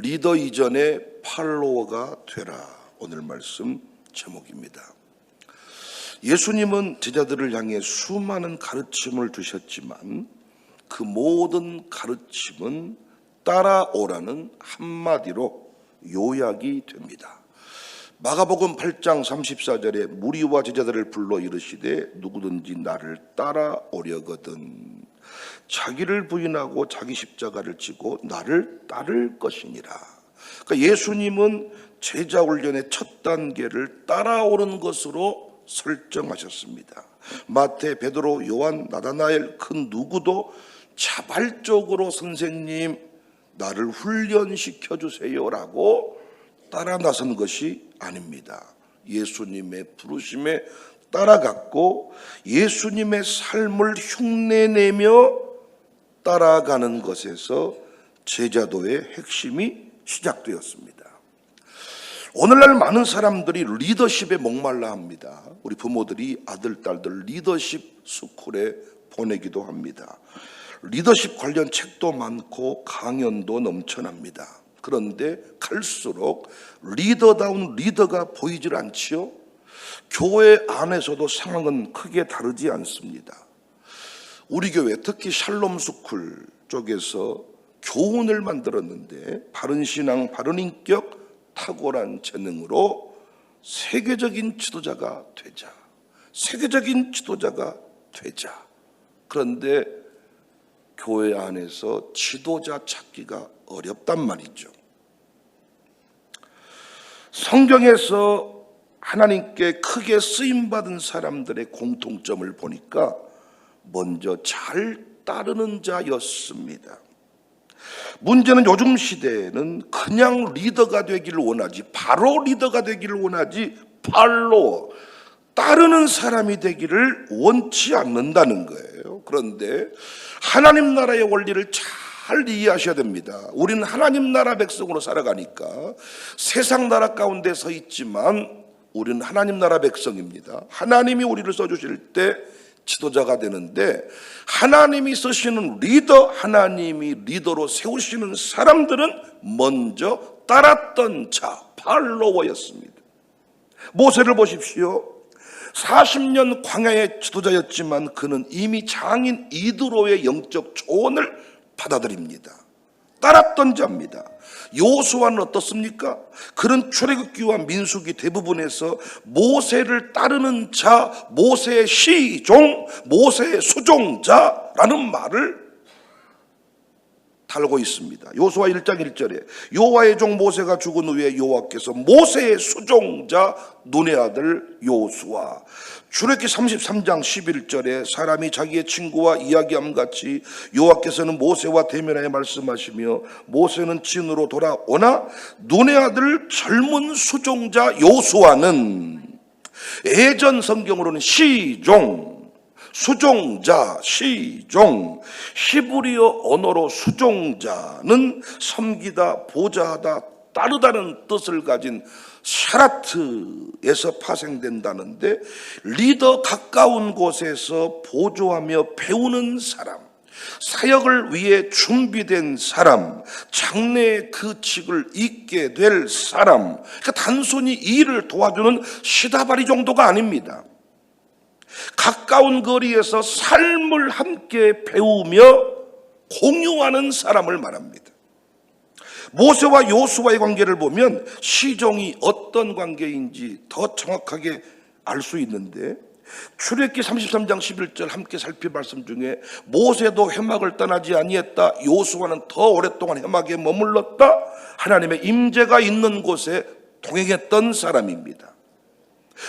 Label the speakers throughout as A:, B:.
A: 리더 이전에 팔로워가 되라. 오늘 말씀 제목입니다. 예수님은 제자들을 향해 수많은 가르침을 주셨지만 그 모든 가르침은 따라오라는 한마디로 요약이 됩니다. 마가복음 8장 34절에 무리와 제자들을 불러 이르시되 누구든지 나를 따라오려거든 자기를 부인하고 자기 십자가를 지고 나를 따를 것이니라. 그러니까 예수님은 제자 훈련의 첫 단계를 따라오는 것으로 설정하셨습니다. 마태, 베드로, 요한, 나다나엘 그 누구도 자발적으로 선생님 나를 훈련시켜 주세요라고 따라 나선 것이 아닙니다. 예수님의 부르심에 따라갔고 예수님의 삶을 흉내내며 따라가는 것에서 제자도의 핵심이 시작되었습니다. 오늘날 많은 사람들이 리더십에 목말라 합니다. 우리 부모들이 아들, 딸들 리더십 스쿨에 보내기도 합니다. 리더십 관련 책도 많고 강연도 넘쳐납니다. 그런데 갈수록 리더다운 리더가 보이질 않지요. 교회 안에서도 상황은 크게 다르지 않습니다. 우리 교회 특히 샬롬 스쿨 쪽에서 교훈을 만들었는데 바른 신앙, 바른 인격, 탁월한 재능으로 세계적인 지도자가 되자. 세계적인 지도자가 되자. 그런데 교회 안에서 지도자 찾기가 어렵단 말이죠. 성경에서 하나님께 크게 쓰임받은 사람들의 공통점을 보니까 먼저 잘 따르는 자였습니다. 문제는 요즘 시대에는 그냥 리더가 되기를 원하지, 바로 리더가 되기를 원하지, 팔로워, 따르는 사람이 되기를 원치 않는다는 거예요. 그런데 하나님 나라의 원리를 잘 이해하셔야 됩니다. 우리는 하나님 나라 백성으로 살아가니까 세상 나라 가운데 서 있지만 우리는 하나님 나라 백성입니다. 하나님이 우리를 써주실 때 지도자가 되는데 하나님이 쓰시는 리더, 하나님이 리더로 세우시는 사람들은 먼저 따랐던 자, 팔로워였습니다. 모세를 보십시오. 40년 광야의 지도자였지만 그는 이미 장인 이드로의 영적 조언을 받아들입니다. 따랐던 자입니다. 요수아는 어떻습니까? 그는 출애굽기와 민수기 대부분에서 모세를 따르는 자, 모세의 시종, 모세의 수종자라는 말을 달고 있습니다. 요수아 1장 1절에 여호와의 종 모세가 죽은 후에 여호와께서 모세의 수종자 눈의 아들 요수아, 출애굽기 33장 11절에 사람이 자기의 친구와 이야기함 같이 여호와께서는 모세와 대면하여 말씀하시며 모세는 진으로 돌아오나 눈의 아들 젊은 수종자 요수아는 예전 성경으로는 시종, 수종자, 시종, 히브리어 언어로 수종자는 섬기다, 보좌하다, 따르다는 뜻을 가진 샤라트에서 파생된다는데 리더 가까운 곳에서 보조하며 배우는 사람, 사역을 위해 준비된 사람, 장래의 그 직을 잇게 될 사람, 그러니까 단순히 일을 도와주는 시다바리 정도가 아닙니다. 가까운 거리에서 삶을 함께 배우며 공유하는 사람을 말합니다. 모세와 요수아의 관계를 보면 시종이 어떤 관계인지 더 정확하게 알 수 있는데 출애굽기 33장 11절 함께 살필 말씀 중에 모세도 회막을 떠나지 아니했다, 요수아는 더 오랫동안 회막에 머물렀다, 하나님의 임재가 있는 곳에 동행했던 사람입니다.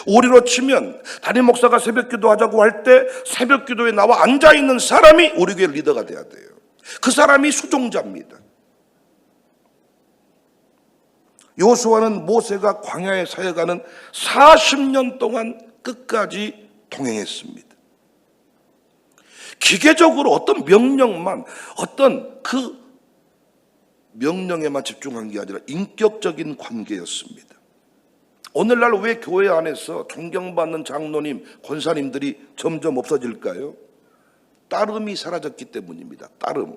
A: 우리로 치면 담임 목사가 새벽기도 하자고 할 때 새벽기도에 나와 앉아있는 사람이 우리 교회 리더가 돼야 돼요. 그 사람이 수종자입니다. 요수아는 모세가 광야에 사역하는 40년 동안 끝까지 동행했습니다. 기계적으로 어떤 명령만, 어떤 그 명령에만 집중한 게 아니라 인격적인 관계였습니다. 오늘날 왜 교회 안에서 존경받는 장로님, 권사님들이 점점 없어질까요? 따름이 사라졌기 때문입니다. 따름.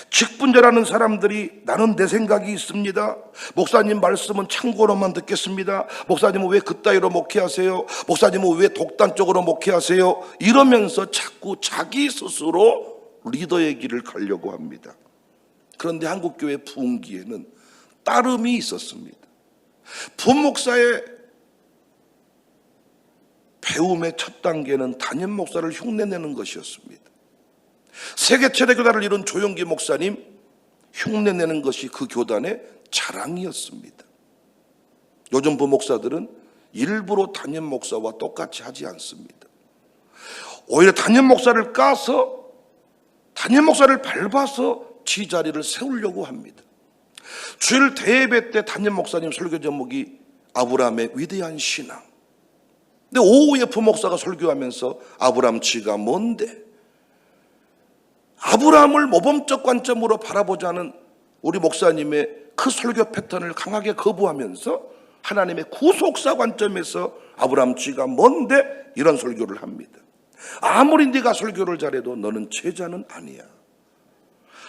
A: 직분자라는 사람들이 나는 내 생각이 있습니다. 목사님 말씀은 참고로만 듣겠습니다. 목사님은 왜 그따위로 목회하세요? 목사님은 왜 독단적으로 목회하세요? 이러면서 자꾸 자기 스스로 리더의 길을 가려고 합니다. 그런데 한국교회 부흥기에는 따름이 있었습니다. 부목사의 배움의 첫 단계는 담임 목사를 흉내내는 것이었습니다. 세계 최대 교단을 이룬 조용기 목사님, 흉내내는 것이 그 교단의 자랑이었습니다. 요즘 부목사들은 일부러 담임 목사와 똑같이 하지 않습니다. 오히려 담임 목사를 까서 담임 목사를 밟아서 지자리를 세우려고 합니다. 주일 대예배 때 담임 목사님 설교 제목이 아브라함의 위대한 신앙. 근데 오후에 부목사가 설교하면서 아브라함 지가 뭔데? 아브라함을 모범적 관점으로 바라보자는 우리 목사님의 그 설교 패턴을 강하게 거부하면서 하나님의 구속사 관점에서 아브라함 지가 뭔데? 이런 설교를 합니다. 아무리 네가 설교를 잘해도 너는 제자는 아니야.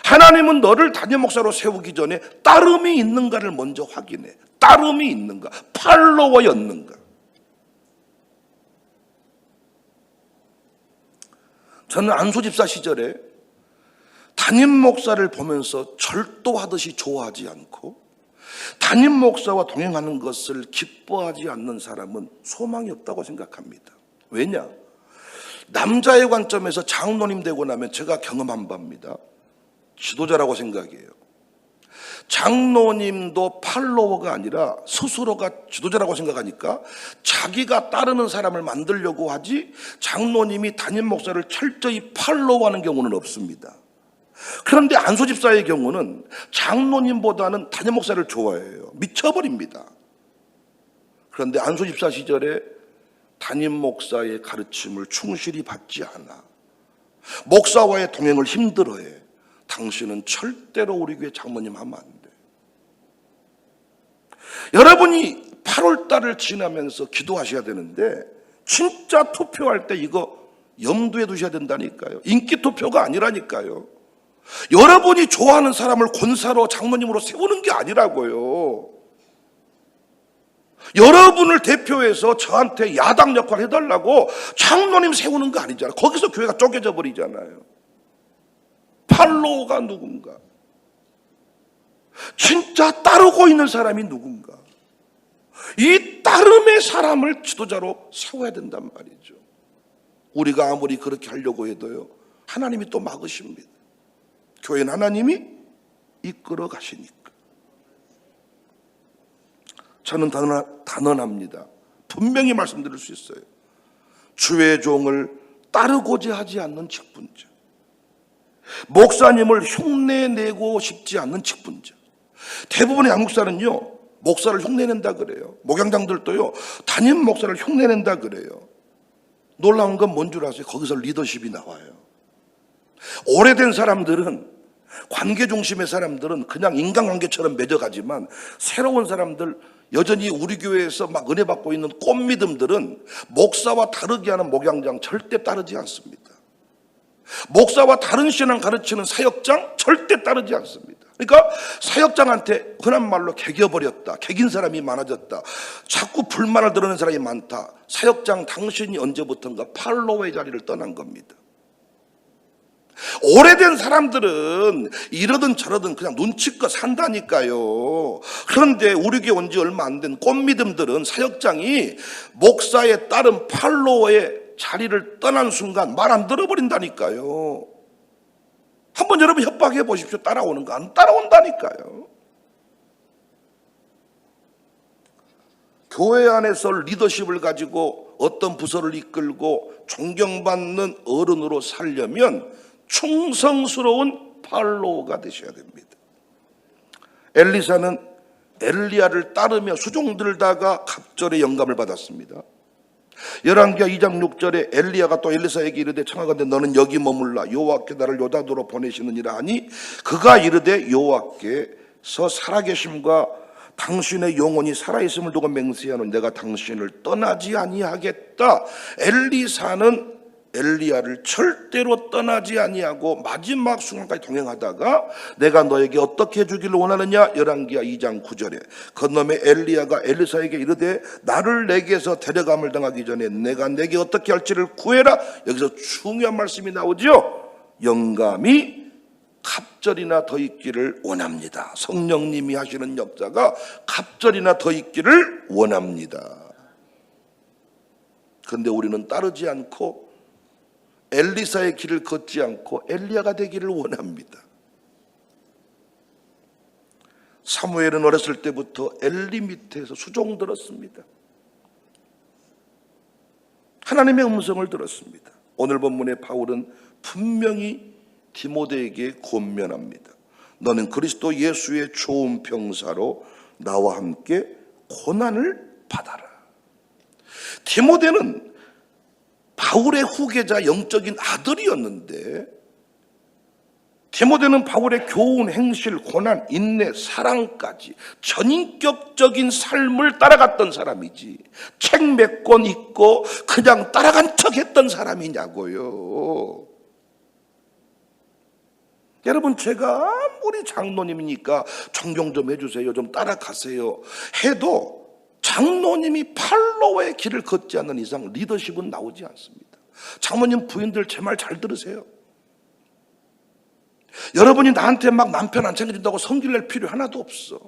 A: 하나님은 너를 담임 목사로 세우기 전에 따름이 있는가를 먼저 확인해. 따름이 있는가? 팔로워였는가? 저는 안수집사 시절에 담임 목사를 보면서 절도하듯이 좋아하지 않고 담임 목사와 동행하는 것을 기뻐하지 않는 사람은 소망이 없다고 생각합니다. 왜냐? 남자의 관점에서 장로님 되고 나면 제가 경험한 바입니다. 지도자라고 생각해요. 장로님도 팔로워가 아니라 스스로가 지도자라고 생각하니까 자기가 따르는 사람을 만들려고 하지 장로님이 담임 목사를 철저히 팔로워하는 경우는 없습니다. 그런데 안수집사의 경우는 장로님보다는 담임 목사를 좋아해요. 미쳐버립니다. 그런데 안수집사 시절에 담임 목사의 가르침을 충실히 받지 않아 목사와의 동행을 힘들어해. 당신은 절대로 우리 교회 장로님 하면 안 돼. 여러분이 8월 달을 지나면서 기도하셔야 되는데 진짜 투표할 때 이거 염두에 두셔야 된다니까요. 인기 투표가 아니라니까요. 여러분이 좋아하는 사람을 권사로 장로님으로 세우는 게 아니라고요. 여러분을 대표해서 저한테 야당 역할을 해달라고 장로님 세우는 거 아니잖아요. 거기서 교회가 쪼개져 버리잖아요. 팔로우가 누군가? 진짜 따르고 있는 사람이 누군가? 이 따름의 사람을 지도자로 세워야 된단 말이죠. 우리가 아무리 그렇게 하려고 해도요, 하나님이 또 막으십니다. 교회는 하나님이 이끌어 가시니까. 저는 단언합니다. 분명히 말씀드릴 수 있어요. 주의 종을 따르고자 하지 않는 직분자, 목사님을 흉내내고 싶지 않는 직분자. 대부분의 양육사는요, 목사를 흉내낸다 그래요. 목양장들도요, 담임 목사를 흉내낸다 그래요. 놀라운 건 뭔 줄 아세요? 거기서 리더십이 나와요. 오래된 사람들은, 관계 중심의 사람들은 그냥 인간관계처럼 맺어가지만, 새로운 사람들, 여전히 우리 교회에서 막 은혜 받고 있는 꽃믿음들은 목사와 다르게 하는 목양장 절대 따르지 않습니다. 목사와 다른 신앙 가르치는 사역장 절대 따르지 않습니다. 그러니까 사역장한테 흔한 말로 개겨버렸다, 개긴 사람이 많아졌다, 자꾸 불만을 드러내는 사람이 많다. 사역장 당신이 언제부턴가 팔로워의 자리를 떠난 겁니다. 오래된 사람들은 이러든 저러든 그냥 눈치껏 산다니까요. 그런데 우리 교회 온 지 얼마 안 된 꽃믿음들은 사역장이 목사에 따른 팔로워의 자리를 떠난 순간 말 안 들어버린다니까요. 한번 여러분 협박해 보십시오. 따라오는 거 안 따라온다니까요. 교회 안에서 리더십을 가지고 어떤 부서를 이끌고 존경받는 어른으로 살려면 충성스러운 팔로워가 되셔야 됩니다. 엘리사는 엘리야를 따르며 수종 들다가 갑절의 영감을 받았습니다. 열왕기하 2장 6절에 엘리야가 또 엘리사에게 이르되 청하건대 너는 여기 머물라 여호와께 나를 요다도로 보내시느니라 하니 그가 이르되 여호와께서 살아계심과 당신의 영혼이 살아있음을 두고 맹세하노니 내가 당신을 떠나지 아니하겠다. 엘리사는 엘리야를 절대로 떠나지 아니하고 마지막 순간까지 동행하다가 내가 너에게 어떻게 해주기를 원하느냐. 열왕기하 2장 9절에 그놈의 엘리야가 엘리사에게 이르되 나를 내게서 데려감을 당하기 전에 내가 내게 어떻게 할지를 구해라. 여기서 중요한 말씀이 나오죠. 영감이 갑절이나 더 있기를 원합니다. 성령님이 하시는 역사가 갑절이나 더 있기를 원합니다. 그런데 우리는 따르지 않고 엘리사의 길을 걷지 않고 엘리야가 되기를 원합니다. 사무엘은 어렸을 때부터 엘리 밑에서 수종 들었습니다. 하나님의 음성을 들었습니다. 오늘 본문의 바울은 분명히 디모데에게 권면합니다. 너는 그리스도 예수의 좋은 병사로 나와 함께 고난을 받아라. 디모데는 바울의 후계자 영적인 아들이었는데 디모데는 바울의 교훈, 행실, 고난, 인내, 사랑까지 전인격적인 삶을 따라갔던 사람이지 책 몇 권 읽고 그냥 따라간 척 했던 사람이냐고요. 여러분, 제가 아무리 장로님이니까 존경 좀 해주세요, 좀 따라가세요 해도 장로님이 팔로워의 길을 걷지 않는 이상 리더십은 나오지 않습니다. 장모님 부인들 제 말 잘 들으세요. 여러분이 나한테 막 남편 안 챙겨준다고 성질 낼 필요 하나도 없어.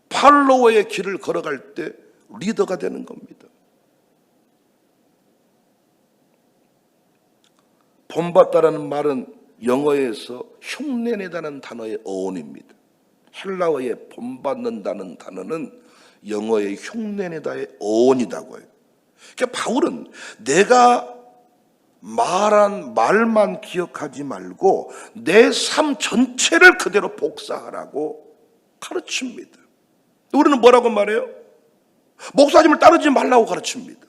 A: 팔로워의 길을 걸어갈 때 리더가 되는 겁니다. 본받다라는 말은 영어에서 흉내내다는 단어의 어원입니다. 헬라어의 본받는다는 단어는 영어의 흉내내다의 어원이라고 해요. 그러니까 바울은 내가 말한 말만 기억하지 말고 내 삶 전체를 그대로 복사하라고 가르칩니다. 우리는 뭐라고 말해요? 목사님을 따르지 말라고 가르칩니다.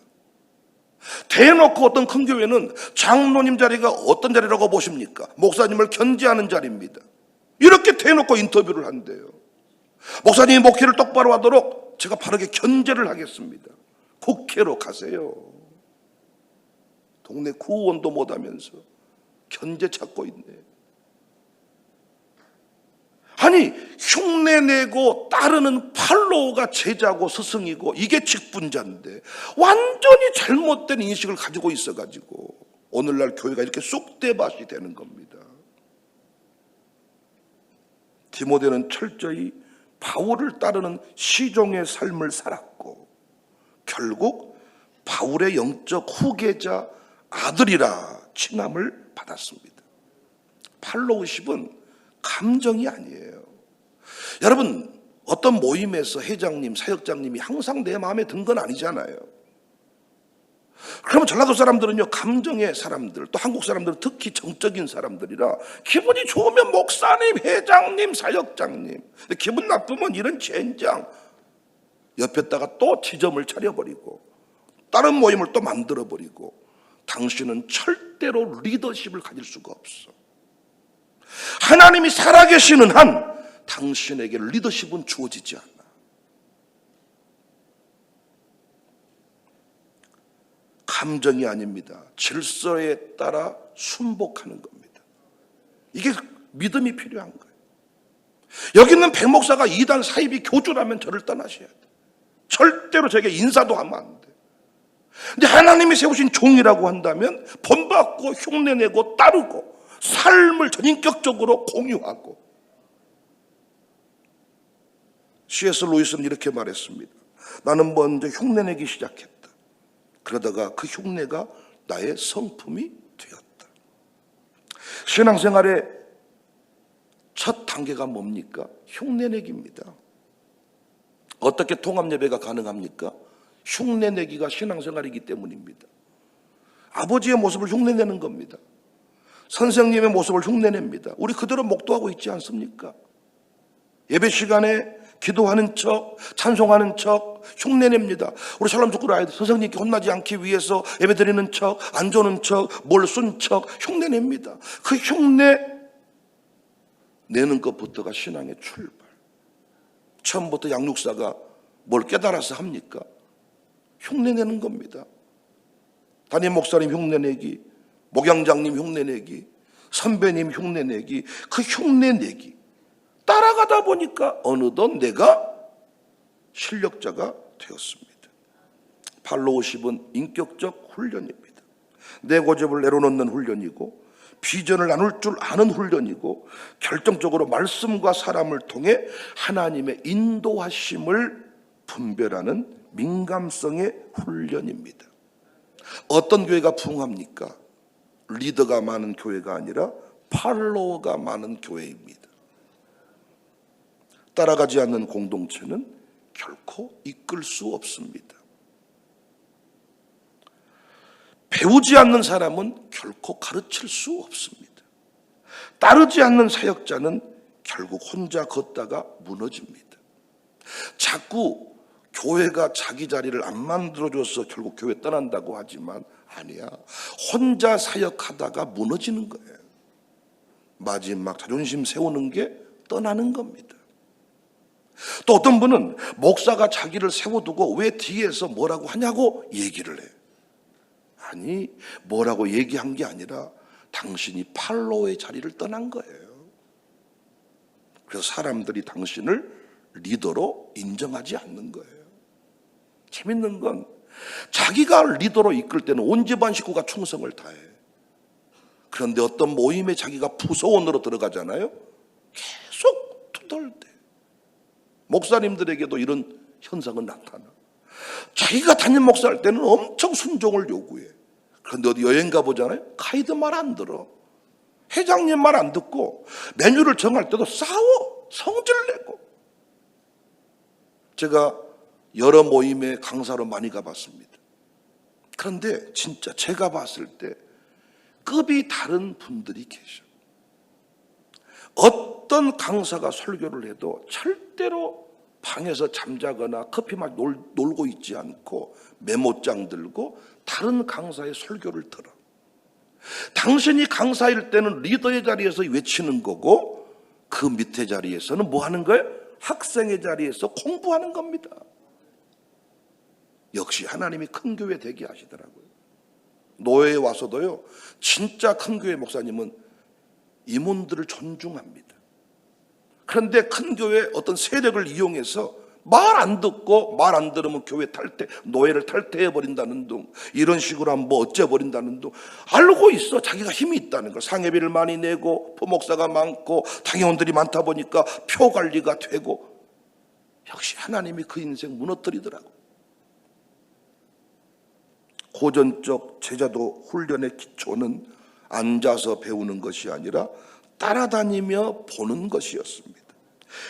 A: 대놓고 어떤 큰 교회는 장로님 자리가 어떤 자리라고 보십니까? 목사님을 견제하는 자리입니다. 이렇게 대놓고 인터뷰를 한대요. 목사님이 목회를 똑바로 하도록 제가 바르게 견제를 하겠습니다. 국회로 가세요. 동네 구원도 못하면서 견제 찾고 있네. 아니, 흉내내고 따르는 팔로우가 제자고 스승이고 이게 직분자인데 완전히 잘못된 인식을 가지고 있어가지고 오늘날 교회가 이렇게 쑥대밭이 되는 겁니다. 디모데는 철저히 바울을 따르는 시종의 삶을 살았고 결국 바울의 영적 후계자 아들이라 칭함을 받았습니다. 팔로우십은 감정이 아니에요. 여러분, 어떤 모임에서 회장님, 사역장님이 항상 내 마음에 든 건 아니잖아요. 그러면 전라도 사람들은요, 감정의 사람들, 또 한국 사람들은 특히 정적인 사람들이라 기분이 좋으면 목사님, 회장님, 사역장님, 기분 나쁘면 이런 젠장 옆에다가 또 지점을 차려버리고 다른 모임을 또 만들어버리고 당신은 절대로 리더십을 가질 수가 없어. 하나님이 살아계시는 한 당신에게 리더십은 주어지지 않아. 감정이 아닙니다. 질서에 따라 순복하는 겁니다. 이게 믿음이 필요한 거예요. 여기 있는 백 목사가 이단 사입이 교주라면 저를 떠나셔야 돼. 절대로 저에게 인사도 하면 안 돼. 근데 하나님이 세우신 종이라고 한다면 본받고 흉내내고 따르고 삶을 전인격적으로 공유하고. C.S. 루이스는 이렇게 말했습니다. 나는 먼저 흉내내기 시작했다. 그러다가 그 흉내가 나의 성품이 되었다. 신앙생활의 첫 단계가 뭡니까? 흉내내기입니다. 어떻게 통합예배가 가능합니까? 흉내내기가 신앙생활이기 때문입니다. 아버지의 모습을 흉내내는 겁니다. 선생님의 모습을 흉내냅니다. 우리 그대로 목도하고 있지 않습니까? 예배 시간에 기도하는 척, 찬송하는 척, 흉내냅니다. 우리 샬롬스쿨 아이들 선생님께 혼나지 않기 위해서 예배 드리는 척, 안 조는 척, 뭘 쓴 척, 흉내냅니다. 그 흉내 내는 것부터가 신앙의 출발. 처음부터 양육사가 뭘 깨달아서 합니까? 흉내내는 겁니다. 담임 목사님 흉내내기, 목양장님 흉내내기, 선배님 흉내내기, 그 흉내내기 따라가다 보니까 어느덧 내가 실력자가 되었습니다. 팔로우십은 인격적 훈련입니다. 내 고집을 내려놓는 훈련이고, 비전을 나눌 줄 아는 훈련이고, 결정적으로 말씀과 사람을 통해 하나님의 인도하심을 분별하는 민감성의 훈련입니다. 어떤 교회가 부흥합니까? 리더가 많은 교회가 아니라 팔로워가 많은 교회입니다. 따라가지 않는 공동체는 결코 이끌 수 없습니다. 배우지 않는 사람은 결코 가르칠 수 없습니다. 따르지 않는 사역자는 결국 혼자 걷다가 무너집니다. 자꾸 교회가 자기 자리를 안 만들어줘서 결국 교회 떠난다고 하지만 아니야. 혼자 사역하다가 무너지는 거예요. 마지막 자존심 세우는 게 떠나는 겁니다. 또 어떤 분은 목사가 자기를 세워두고 왜 뒤에서 뭐라고 하냐고 얘기를 해요. 아니, 뭐라고 얘기한 게 아니라 당신이 팔로의 자리를 떠난 거예요. 그래서 사람들이 당신을 리더로 인정하지 않는 거예요. 재밌는 건 자기가 리더로 이끌 때는 온 집안 식구가 충성을 다해. 그런데 어떤 모임에 자기가 부서원으로 들어가잖아요. 계속 투덜대. 목사님들에게도 이런 현상은 나타나. 자기가 담임 목사 할 때는 엄청 순종을 요구해. 그런데 어디 여행 가보잖아요. 가이드 말 안 들어. 회장님 말 안 듣고 메뉴를 정할 때도 싸워. 성질내고. 제가 여러 모임에 강사로 많이 가봤습니다. 그런데 진짜 제가 봤을 때 급이 다른 분들이 계셔. 어떤 강사가 설교를 해도 절대로 방에서 잠자거나 커피 마시 놀고 있지 않고 메모장 들고 다른 강사의 설교를 들어. 당신이 강사일 때는 리더의 자리에서 외치는 거고 그 밑에 자리에서는 뭐 하는 거예요? 학생의 자리에서 공부하는 겁니다. 역시 하나님이 큰 교회 되게 하시더라고요. 노예에 와서도요, 진짜 큰 교회 목사님은 임원들을 존중합니다. 그런데 큰 교회 어떤 세력을 이용해서 말 안 듣고 말 안 들으면 교회 탈퇴, 노예를 탈퇴해버린다는 둥, 이런 식으로 하면 뭐 어째버린다는 둥, 알고 있어. 자기가 힘이 있다는 걸. 상해비를 많이 내고 부목사가 많고 당회원들이 많다 보니까 표 관리가 되고. 역시 하나님이 그 인생 무너뜨리더라고. 고전적 제자도 훈련의 기초는 앉아서 배우는 것이 아니라 따라다니며 보는 것이었습니다.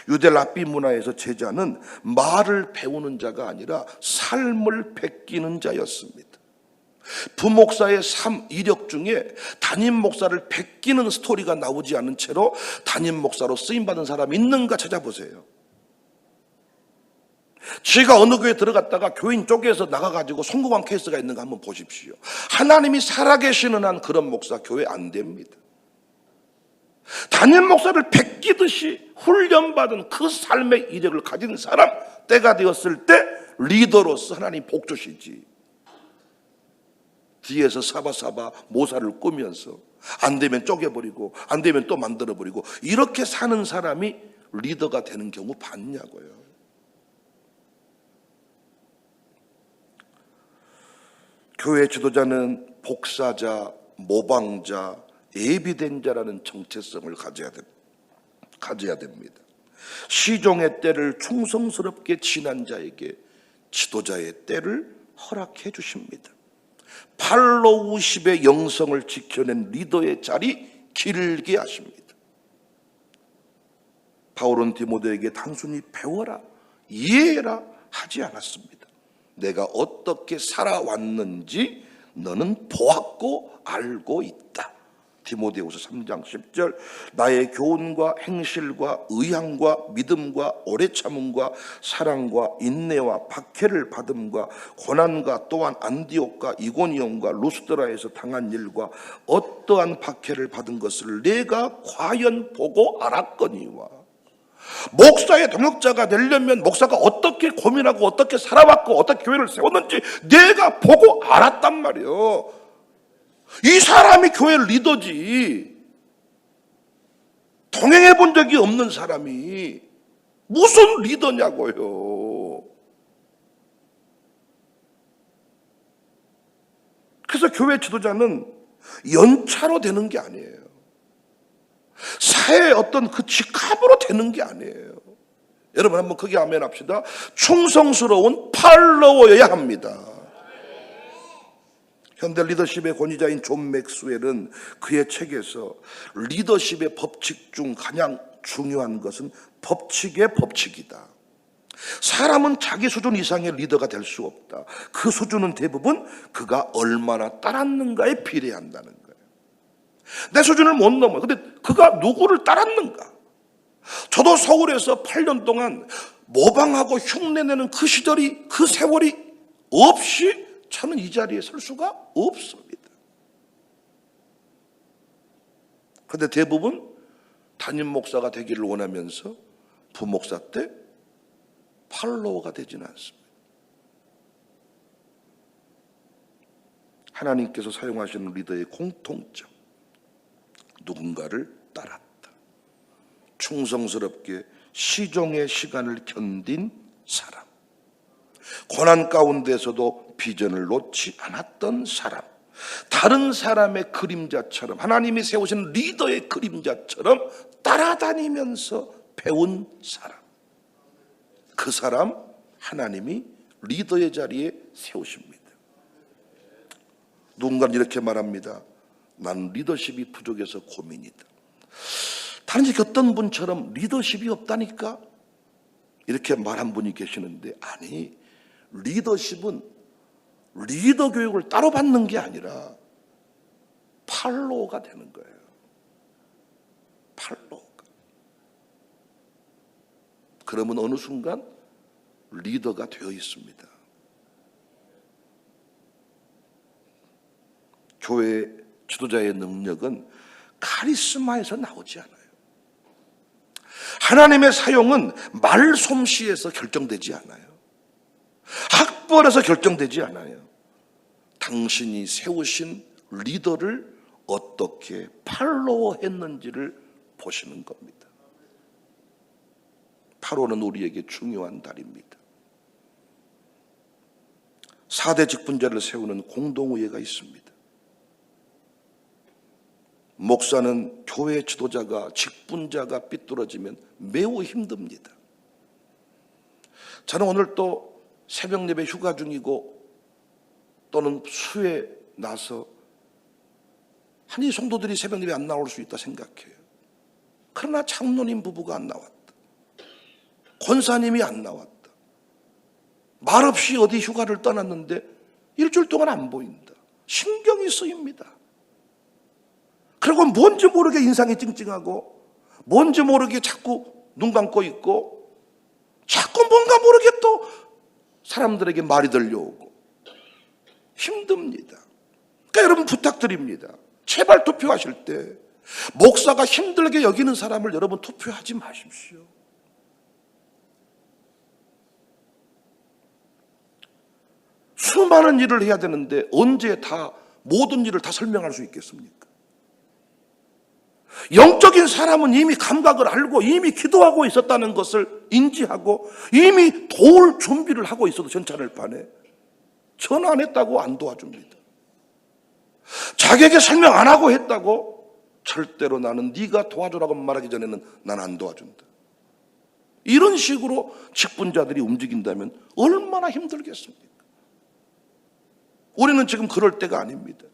A: 유대 랍비 문화에서 제자는 말을 배우는 자가 아니라 삶을 베끼는 자였습니다. 부목사의 삶 이력 중에 담임 목사를 베끼는 스토리가 나오지 않은 채로 담임 목사로 쓰임받은 사람이 있는가 찾아보세요. 제가 어느 교회에 들어갔다가 교인 쪽에서 나가가지고 성공한 케이스가 있는가 한번 보십시오. 하나님이 살아계시는 한 그런 목사 교회 안 됩니다. 담임 목사를 베끼듯이 훈련받은 그 삶의 이력을 가진 사람, 때가 되었을 때 리더로서 하나님 복 주시지. 뒤에서 사바사바 모사를 꾸면서 안 되면 쪼개버리고 안 되면 또 만들어버리고 이렇게 사는 사람이 리더가 되는 경우 봤냐고요. 교회 지도자는 복사자, 모방자, 예비된 자라는 정체성을 가져야 됩니다. 시종의 때를 충성스럽게 지난 자에게 지도자의 때를 허락해 주십니다. 팔로우십의 영성을 지켜낸 리더의 자리 길게 하십니다. 바울은 디모데에게 단순히 배워라, 이해해라 하지 않았습니다. 내가 어떻게 살아왔는지 너는 보았고 알고 있다. 디모데후서 3장 10절. 나의 교훈과 행실과 의향과 믿음과 오래 참음과 사랑과 인내와 박해를 받음과 고난과 또한 안디옥과 이고니온과 루스드라에서 당한 일과 어떠한 박해를 받은 것을 내가 과연 보고 알았거니와 목사의 동역자가 되려면 목사가 어떻게 고민하고 어떻게 살아왔고 어떻게 교회를 세웠는지 내가 보고 알았단 말이에요. 이 사람이 교회 리더지. 동행해 본 적이 없는 사람이 무슨 리더냐고요. 그래서 교회 지도자는 연차로 되는 게 아니에요. 사회의 어떤 그 직함으로 되는 게 아니에요. 여러분 한번 크게 아멘 합시다. 충성스러운 팔로워여야 합니다. 현대 리더십의 권위자인 존 맥스웰은 그의 책에서 리더십의 법칙 중 가장 중요한 것은 법칙의 법칙이다. 사람은 자기 수준 이상의 리더가 될 수 없다. 그 수준은 대부분 그가 얼마나 따랐는가에 비례한다는 거예요. 내 수준을 못 넘어. 근데 그가 누구를 따랐는가? 저도 서울에서 8년 동안 모방하고 흉내내는 그 시절이, 그 세월이 없이 저는 이 자리에 설 수가 없습니다. 그런데 대부분 담임 목사가 되기를 원하면서 부목사 때 팔로워가 되지는 않습니다. 하나님께서 사용하시는 리더의 공통점, 누군가를 따랐다. 충성스럽게 시종의 시간을 견딘 사람, 고난 가운데서도 비전을 놓지 않았던 사람, 다른 사람의 그림자처럼 하나님이 세우신 리더의 그림자처럼 따라다니면서 배운 사람, 그 사람 하나님이 리더의 자리에 세우십니다. 누군가는 이렇게 말합니다. 나는 리더십이 부족해서 고민이다. 단지 어떤 분처럼 리더십이 없다니까? 이렇게 말한 분이 계시는데, 아니, 리더십은 리더 교육을 따로 받는 게 아니라 팔로워가 되는 거예요. 팔로워가. 그러면 어느 순간 리더가 되어 있습니다. 교회 지도자의 능력은 카리스마에서 나오지 않아요. 하나님의 사용은 말솜씨에서 결정되지 않아요. 학벌에서 결정되지 않아요. 당신이 세우신 리더를 어떻게 팔로워했는지를 보시는 겁니다. 8월은 우리에게 중요한 달입니다. 4대 직분자를 세우는 공동의회가 있습니다. 목사는 교회 지도자가, 직분자가 삐뚤어지면 매우 힘듭니다. 저는 오늘 또 새벽 예배 휴가 중이고 또는 수에 나서 한이 성도들이 새벽 예배 안 나올 수 있다 생각해요. 그러나 장로님 부부가 안 나왔다. 권사님이 안 나왔다. 말없이 어디 휴가를 떠났는데 일주일 동안 안 보인다. 신경이 쓰입니다. 그리고 뭔지 모르게 인상이 찡찡하고 뭔지 모르게 자꾸 눈 감고 있고 자꾸 뭔가 모르게 또 사람들에게 말이 들려오고 힘듭니다. 그러니까 여러분 부탁드립니다. 제발 투표하실 때 목사가 힘들게 여기는 사람을 여러분 투표하지 마십시오. 수많은 일을 해야 되는데 언제 다 모든 일을 다 설명할 수 있겠습니까? 영적인 사람은 이미 감각을 알고 이미 기도하고 있었다는 것을 인지하고 이미 도울 준비를 하고 있어도 괜찮을 판에 전화 안 했다고 안 도와줍니다. 자기에게 설명 안 하고 했다고 절대로 나는 네가 도와주라고 말하기 전에는 난 안 도와준다. 이런 식으로 직분자들이 움직인다면 얼마나 힘들겠습니까? 우리는 지금 그럴 때가 아닙니다.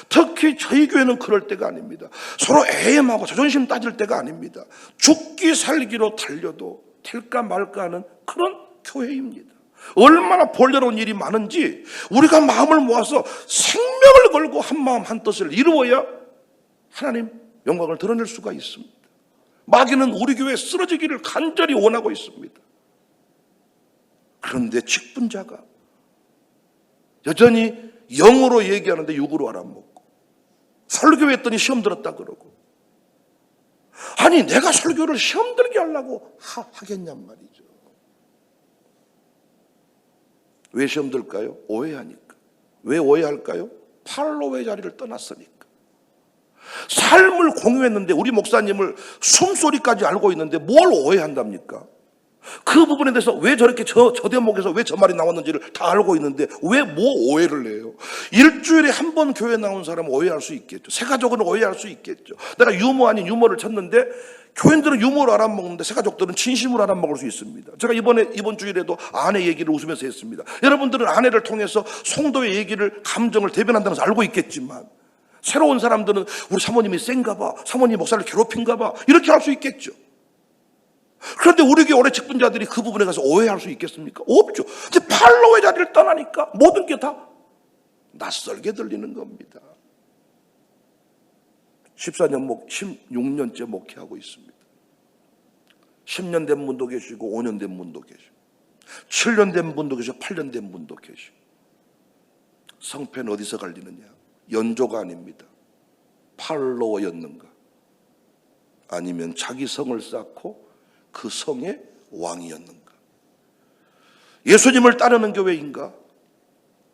A: 특히 저희 교회는 그럴 때가 아닙니다. 서로 애엠하고 자존심 따질 때가 아닙니다. 죽기 살기로 달려도 될까 말까 하는 그런 교회입니다. 얼마나 볼려로운 일이 많은지 우리가 마음을 모아서 생명을 걸고 한 마음 한 뜻을 이루어야 하나님 영광을 드러낼 수가 있습니다. 마귀는 우리 교회 쓰러지기를 간절히 원하고 있습니다. 그런데 직분자가 여전히 영어로 얘기하는데 육으로 알아먹고 설교했더니 시험 들었다 그러고 아니 내가 설교를 시험 들게 하려고 하겠냔 말이죠. 왜 시험 들까요? 오해하니까. 왜 오해할까요? 팔로의 자리를 떠났으니까. 삶을 공유했는데, 우리 목사님을 숨소리까지 알고 있는데 뭘 오해한답니까? 그 부분에 대해서 왜 저렇게 저 대목에서 왜 저 말이 나왔는지를 다 알고 있는데 왜 뭐 오해를 해요? 일주일에 한 번 교회 나온 사람은 오해할 수 있겠죠. 새가족은 오해할 수 있겠죠. 내가 유머 아닌 유머를 쳤는데 교인들은 유머로 알아먹는데 새가족들은 진심으로 알아먹을 수 있습니다. 제가 이번 주일에도 아내 얘기를 웃으면서 했습니다. 여러분들은 아내를 통해서 성도의 얘기를, 감정을 대변한다는 것을 알고 있겠지만, 새로운 사람들은 우리 사모님이 센가 봐, 사모님 목사를 괴롭힌가 봐, 이렇게 할 수 있겠죠. 그런데 우리 교회 오래 직분자들이 그 부분에 가서 오해할 수 있겠습니까? 없죠. 이제 팔로의 자리를 떠나니까 모든 게 다 낯설게 들리는 겁니다. 16년째 목회하고 있습니다. 10년 된 분도 계시고 5년 된 분도 계시고 7년 된 분도 계시고 8년 된 분도 계시고. 성패는 어디서 갈리느냐? 연조가 아닙니다. 팔로워였는가? 아니면 자기 성을 쌓고 그 성의 왕이었는가? 예수님을 따르는 교회인가?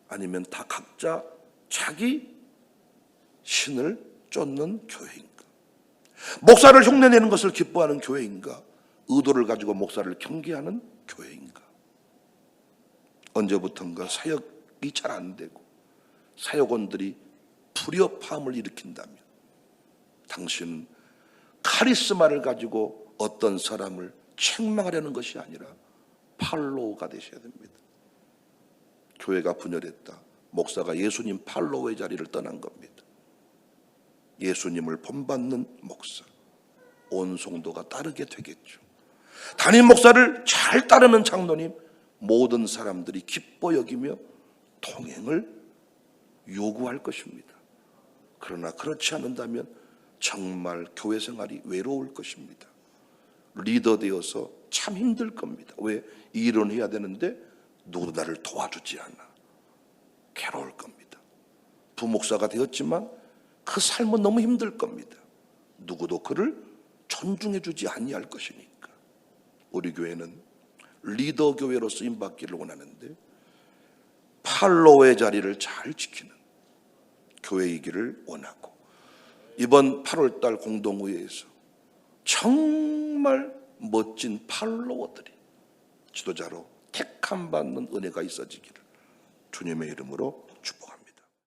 A: 아니면 다 각자 자기 신을 쫓는 교회인가? 목사를 흉내내는 것을 기뻐하는 교회인가? 의도를 가지고 목사를 경계하는 교회인가? 언제부턴가 사역이 잘 안 되고 사역원들이 불협화음을 일으킨다면 당신은 카리스마를 가지고 어떤 사람을 책망하려는 것이 아니라 팔로우가 되셔야 됩니다. 교회가 분열했다. 목사가 예수님 팔로우의 자리를 떠난 겁니다. 예수님을 본받는 목사, 온 성도가 따르게 되겠죠. 담임 목사를 잘 따르는 장로님, 모든 사람들이 기뻐 여기며 동행을 요구할 것입니다. 그러나 그렇지 않는다면 정말 교회 생활이 외로울 것입니다. 리더 되어서 참 힘들 겁니다. 왜? 일은 해야 되는데 누구도 나를 도와주지 않아. 괴로울 겁니다. 부목사가 되었지만 그 삶은 너무 힘들 겁니다. 누구도 그를 존중해 주지 아니할 것이니까. 우리 교회는 리더 교회로 쓰임받기를 원하는데 팔로의 자리를 잘 지키는 교회이기를 원하고, 이번 8월달 공동회의에서 정말 멋진 팔로워들이 지도자로 택함받는 은혜가 있어지기를 주님의 이름으로 축복합니다.